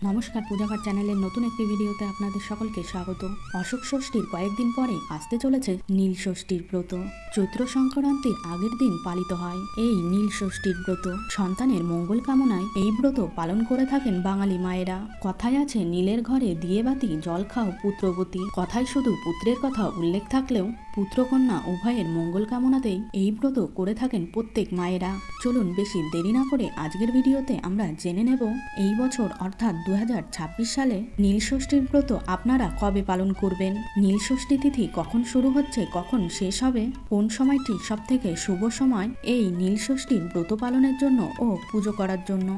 নমস্কার, পূজাঘর চ্যানেলের নতুন একটি ভিডিওতে আপনাদের সকলকে স্বাগত। অশোক ষষ্ঠীর কয়েকদিন পরেই আসতে চলেছে নীল ষষ্ঠীর ব্রত। চৈত্র সংক্রান্তির আগের দিন পালিত হয় এই নীল ষষ্ঠীর ব্রত। সন্তানের মঙ্গল কামনায় এই ব্রত পালন করে থাকেন বাঙালি মায়েরা। কথায় আছে, নীলের ঘরে দিয়ে বাতি জল খাও পুত্রবতী। কথায় শুধু পুত্রের কথা উল্লেখ থাকলেও পুত্রকন্যা উভয়ের মঙ্গল কামনাতেই এই ব্রত করে থাকেন প্রত্যেক মায়েরা। চলুন বেশি দেরি না করে আজকের ভিডিওতে আমরা জেনে নেব এই বছর অর্থাৎ 2026 সালে নীল ষষ্ঠীর ব্রত আপনারা কবে পালন করবেন, নীল ষষ্ঠী তিথি কখন শুরু হচ্ছে, কখন শেষ হবে, কোন সময়টি সবথেকে শুভ সময় এই নীল ষষ্ঠীর ব্রত পালনের জন্য ও পুজো করার জন্য।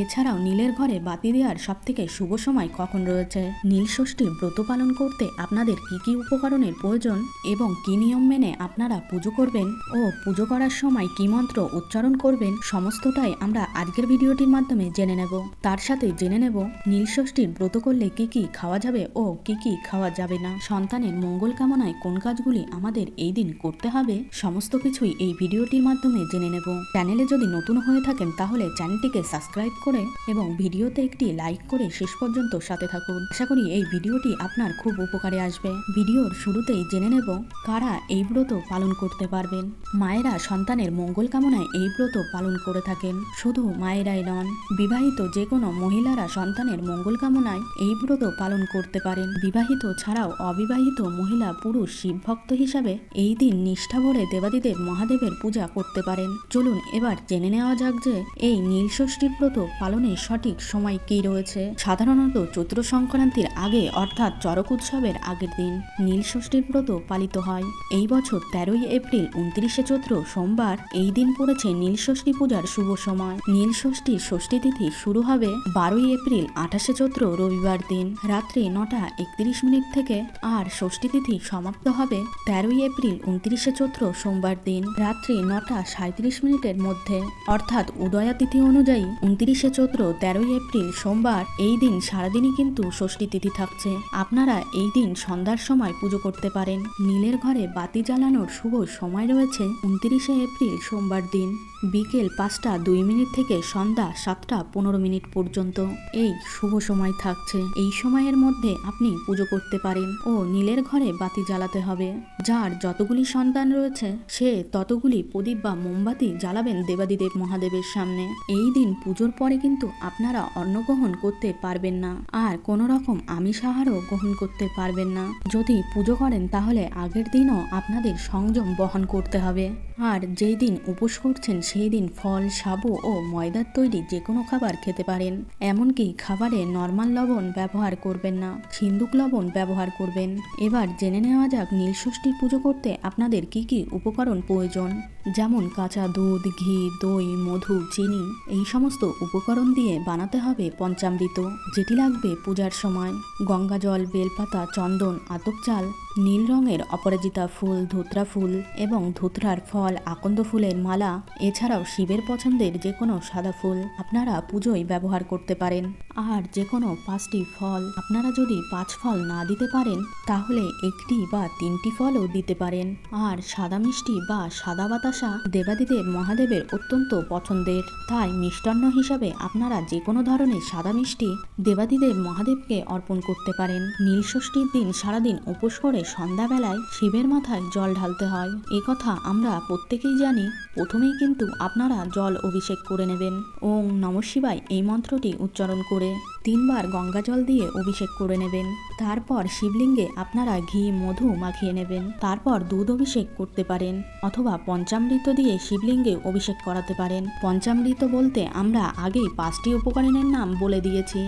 এছাড়াও নীলের ঘরে বাতি দেওয়ার সবথেকে শুভ সময় কখন রয়েছে, নীল ষষ্ঠীর ব্রত পালন করতে আপনাদের কি কি উপকরণের প্রয়োজন এবং কি নিয়ম মেনে আপনারা পুজো করবেন ও পুজো করার সময় কি মন্ত্র উচ্চারণ করবেন, সমস্তটাই আমরা আজকের ভিডিওটির মাধ্যমে জেনে নেব। তার সাথে জেনে নেব নীল ষষ্ঠীর ব্রত করলে কি কি খাওয়া যাবে ও কি কি খাওয়া যাবে না, সন্তানের মঙ্গল কামনায় কোন কাজগুলি আমাদের এই দিন করতে হবে, সমস্ত কিছুই এই ভিডিওটির মাধ্যমে জেনে নেব। চ্যানেলে যদি নতুন হয়ে থাকেন তাহলে চ্যানেলটিকে সাবস্ক্রাইব করে এবং ভিডিওতে একটি লাইক করে শেষ পর্যন্ত সাথে থাকুন। আশা করি এই ভিডিওটি আপনার খুব উপকারে আসবে। ভিডিওর শুরুতেই জেনে নেব কারা এই ব্রত পালন করতে পারবেন। মায়েরা সন্তানের মঙ্গল কামনায় এই ব্রত পালন করে থাকেন। শুধু মায়েরাই নন, বিবাহিত যে কোনো মহিলারা সন্তানের মঙ্গল কামনায় এই ব্রত পালন করতে পারেন। বিবাহিত ছাড়াও অবিবাহিত মহিলা পুরুষ শিব ভক্ত হিসাবে এই দিন নিষ্ঠা ভরে দেবাদিদেব মহাদেবের পূজা করতে পারেন। চলুন এবার জেনে নেওয়া যাক যে এই নীল ষষ্ঠীর ব্রত পালনের সঠিক সময় কি রয়েছে। সাধারণত চৈত্র সংক্রান্তির আগে অর্থাৎ চড়ক উৎসবের আগের দিন নীল ষষ্ঠীর ব্রত পালিত হয়। এই বছর 13ই এপ্রিল 29শে চৈত্র সোমবার এই দিন পড়েছে নীল ষষ্ঠী পূজার শুভ সময়। নীল ষষ্ঠীর ষষ্ঠী তিথি শুরু হবে 12ই এপ্রিল 28শে চৈত্র রবিবার দিন রাত্রি 9:31 থেকে, আর ষষ্ঠী তিথি সমাপ্ত হবে 13ই এপ্রিল 29শে চৈত্র সোমবার দিন রাত্রি 9:37 মধ্যে। অর্থাৎ উদয়া তিথি অনুযায়ী 29শে চৈত্র 13ই এপ্রিল সোমবার এই দিন সারাদিনই কিন্তু ষষ্ঠী তিথি থাকছে। আপনারা এই দিন সন্ধ্যার সময় পুজো করতে পারেন। নীলের ঘরে বাতি জ্বালানোর শুভ সময় রয়েছে 29শে এপ্রিল সোমবার দিন বিকেল 5:02 থেকে সন্ধ্যা 7:15 পর্যন্ত এই শুভ সময় থাকছে। এই সময়ের মধ্যে আপনি পুজো করতে পারেন ও নীলের ঘরে বাতি জ্বালাতে হবে। যার যতগুলি সন্তান রয়েছে সে ততগুলি প্রদীপ বা মোমবাতি জ্বালাবেন দেবাদিদেব মহাদেবের সামনে। এই দিন পুজোর পরে কিন্তু আপনারা অন্ন গ্রহণ করতে পারবেন না, আর কোনো রকম আমিষ আহারও গ্রহণ করতে পারবেন না। যদি পুজো করেন তাহলে আগের দিনও আপনাদের সংযম বহন করতে হবে। আর যেই দিন উপোস করছেন সেই দিন ফল, সাবু ও ময়দার তৈরি যে কোনো খাবার খেতে পারেন। এমনকি খাবারে নর্মাল লবণ ব্যবহার করবেন না, সিন্দুক লবণ ব্যবহার করবেন। এবার জেনে নেওয়া যাক নীল ষষ্ঠীর পুজো করতে আপনাদের কি কি উপকরণ প্রয়োজন। যেমন কাঁচা দুধ, ঘি, দই, মধু, চিনি, এই সমস্ত উপকরণ দিয়ে বানাতে হবে পঞ্চামৃত, যেটি লাগবে পূজার সময়। গঙ্গা জল, বেলপাতা, চন্দন, আতপ চাল, নীল রঙের অপরাজিতা ফুল, ধুতরা ফুল এবং ধুতরার ফল, আকন্দ ফুলের মালা, এছাড়াও শিবের পছন্দের যে কোনো সাদা ফুল আপনারা পুজোয় ব্যবহার করতে পারেন। আর যে কোনো 5টি ফল, আপনারা যদি 5 ফল না দিতে পারেন তাহলে 1টি বা 3টি ফলও দিতে পারেন। আর সাদা মিষ্টি বা সাদা বাতাসা দেবাদিদেব মহাদেবের অত্যন্ত পছন্দের, তাই মিষ্টান্ন হিসাবে আপনারা যে কোনো ধরনের সাদা মিষ্টি দেবাদিদেব মহাদেবকে অর্পণ করতে পারেন। নীল ষষ্ঠীর দিন সারাদিন উপোস করে সন্ধ্যাবেলায় শিবের মাথায় জল ঢালতে হয়। এ কথা আমরা প্রত্যেকেই জানি। প্রথমেই কিন্তু আপনারা জল অভিষেক করে নেবেন। ওং নমঃ শিবায় এই মন্ত্রটি উচ্চারণ করে 3 বার গঙ্গা জল দিয়ে অভিষেক করে নেবেন। তারপর শিবলিঙ্গে আপনারা ঘি, মধু মাখিয়ে নেবেন। তারপর দুধ অভিষেক করতে পারেন অথবা পঞ্চামৃত দিয়ে শিবলিঙ্গে অভিষেক করাতে পারেন। পঞ্চামৃত বলতে আমরা আগেই 5টি উপকরণের নাম বলে দিয়েছি।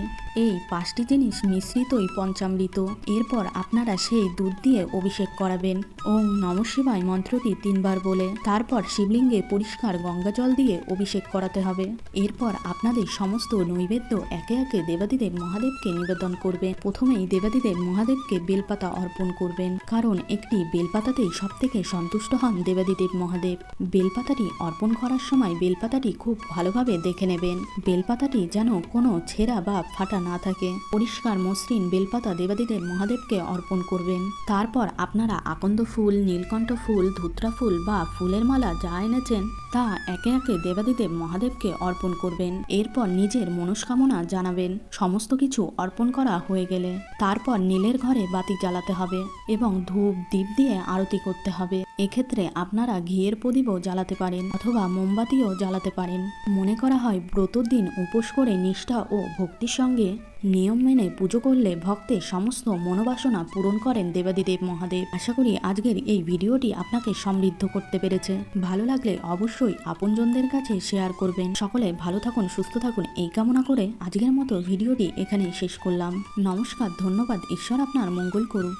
এই 5টি জিনিস মিশ্রিতই পঞ্চামৃত। এরপর আপনারা সেই দুধ দিয়ে অভিষেক করাবেন ওং নমঃ শিবায় মন্ত্রটি 3 বার বলে। তারপর শিবলিঙ্গে পরিষ্কার গঙ্গা জল দিয়ে অভিষেক করাতে হবে। এরপর আপনাদের সমস্ত নৈবেদ্য একে একে দেবাদিদেব মহাদেবকে নিবেদন করবে। প্রথমেই দেবাদিদেব মহাদেবকে বেলপাতা অর্পণ করবেন, কারণ একটি বেলপাতাতেই সবথেকে সন্তুষ্ট হন দেবাদিদেব মহাদেব। বেলপাতাটি অর্পণ করার সময় বেলপাতাটি খুব ভালোভাবে দেখে নেবেন। বেলপাতাটি যেন কোনো ছেঁড়া বা ফাটা না থাকে পরিষ্কার মসৃণ বেলপাতা দেবাদিদেব মহাদেবকে অর্পণ করবেন। তারপর আপনারা আকন্দ ফুল, নীলকণ্ঠ ফুল, ধুত্রা ফুল বা ফুলের মালা যা এনেছেন তা একে একে দেবাদিদেব মহাদেবকে অর্পণ করবেন। এরপর নিজের মনস্কামনা জানাবেন। সমস্ত কিছু অর্পণ করা হয়ে গেলে তারপর নীলের ঘরে বাতি জ্বালাতে হবে এবং ধূপ দীপ দিয়ে আরতি করতে হবে। এক্ষেত্রে আপনারা ঘিয়ের প্রদীপও জ্বালাতে পারেন অথবা মোমবাতিও জ্বালাতে পারেন। মনে করা হয় ব্রতর দিন উপোস করে নিষ্ঠা ও ভক্তির সঙ্গে নিয়ম মেনে পুজো করলে ভক্তের সমস্ত মনোবাসনা পূরণ করেন দেবাদিদেব মহাদেব। আশা করি আজকের এই ভিডিওটি আপনাকে সমৃদ্ধ করতে পেরেছে। ভালো লাগলে অবশ্যই আপনজনদের কাছে শেয়ার করবেন। সকলে ভালো থাকুন, সুস্থ থাকুন এই কামনা করে আজকের মতো ভিডিওটি এখানেই শেষ করলাম। নমস্কার, ধন্যবাদ। ঈশ্বর আপনার মঙ্গল করুন।